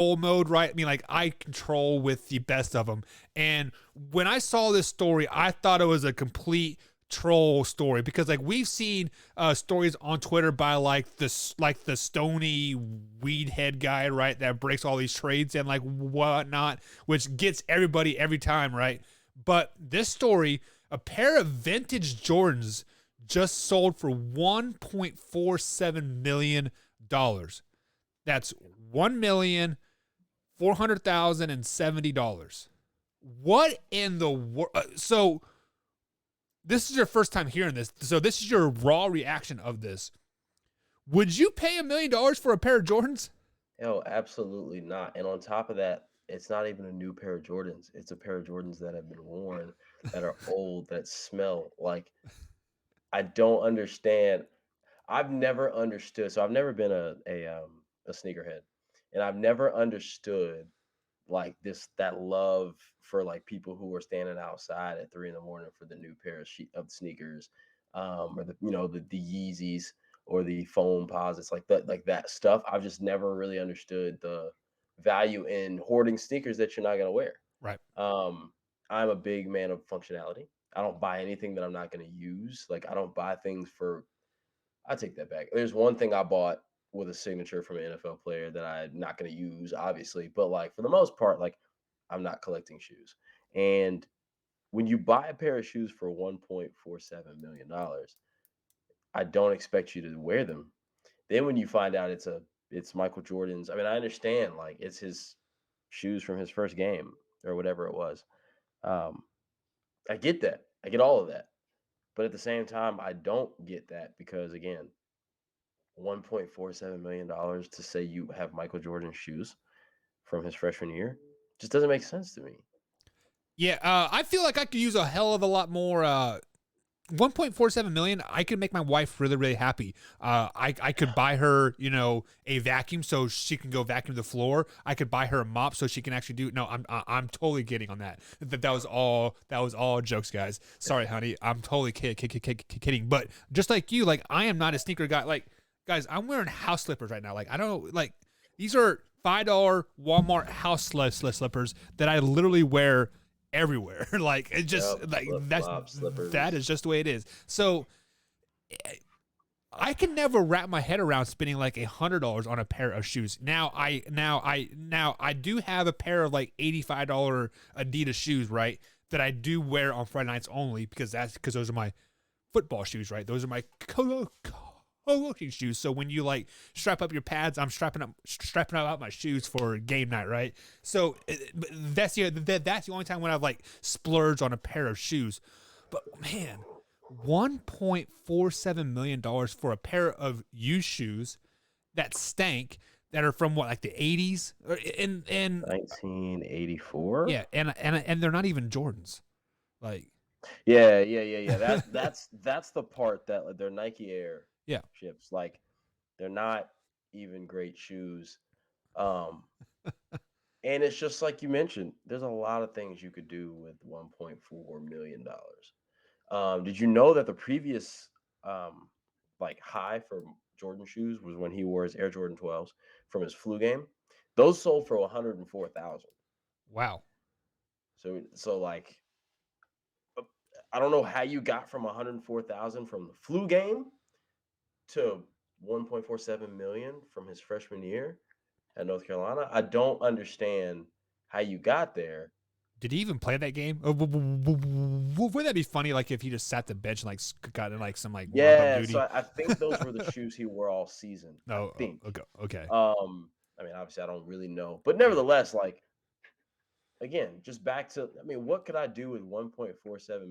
full mode, right? I mean, like I control with the best of them. And when I saw this story, I thought it was a complete troll story because like we've seen stories on Twitter by like the stony weed head guy, right, that breaks all these trades and like whatnot, which gets everybody every time, right? But this story, a pair of vintage Jordans just sold for $1.47 million. That's $1,400,070. What in the world? So this is your first time hearing this. So this is your raw reaction of this. Would you pay $1 million for a pair of Jordans? Yo, absolutely not. And on top of that, it's not even a new pair of Jordans. It's a pair of Jordans that have been worn, that are old, that smell like I don't understand. I've never understood. So I've never been a sneakerhead, and I've never understood like this that love for like people who are standing outside at 3 in the morning for the new pair of sneakers, or the Yeezys or the foam posits like that stuff. I've just never really understood the value in hoarding sneakers that you're not gonna wear. Right. Um, I'm a big man of functionality. I don't buy anything that I'm not gonna use. Like I don't buy things for. I take that back. There's one thing I bought with a signature from an NFL player that I'm not going to use, obviously, but like for the most part, like I'm not collecting shoes. And when you buy a pair of shoes for $1.47 million, I don't expect you to wear them. Then when you find out it's Michael Jordan's, I mean, I understand like it's his shoes from his first game or whatever it was. Um, I get that. I get all of that. But at the same time, I don't get that because again, $1.47 million to say you have Michael Jordan shoes from his freshman year just doesn't make sense to me. Yeah, I feel like I could use a hell of a lot more. 1.47 million. I could make my wife really, really happy. I could buy her, a vacuum so she can go vacuum the floor. I could buy her a mop so she can actually do. No, I'm totally kidding on that. That was all jokes, guys. Sorry, honey. I'm totally kidding. But just like you, like I am not a sneaker guy. Like guys, I'm wearing house slippers right now. Like I don't know, like these are $5 Walmart house slippers that I literally wear everywhere. Like it just Yep, like flip flops, that slippers. is just the way it is. So I can never wrap my head around spending like $100 on a pair of shoes. Now I do have a pair of like $85 Adidas shoes, right? That I do wear on Friday nights only because those are my football shoes, right? Those are my coaching shoes. So when you like strap up your pads, I'm strapping up my shoes for game night, right? So that's the only time when I've like splurged on a pair of shoes. But man, $1.47 million for a pair of used shoes that stank, that are from what, like the 80s, and 1984. yeah, and they're not even Jordans. Like Yeah, yeah, yeah, yeah. That's the part that like, they're Nike Air yeah. ships. Like they're not even great shoes. Um, and it's just like you mentioned. There's a lot of things you could do with $1.4 million. Did you know that the previous um, like high for Jordan shoes was when he wore his Air Jordan 12s from his flu game? Those sold for 104,000. Wow. So like uh, I don't know how you got from 104,000 from the flu game to 1.47 million from his freshman year at North Carolina. I don't understand how you got there. Did he even play that game? Wouldn't that be funny? Like if he just sat the bench and like got in like some like rump of Yeah, so duty. I think those were the shoes he wore all season. I No, think. okay, okay. I mean, obviously, I don't really know, but nevertheless, like again, just back to, I mean, what could I do with 1.47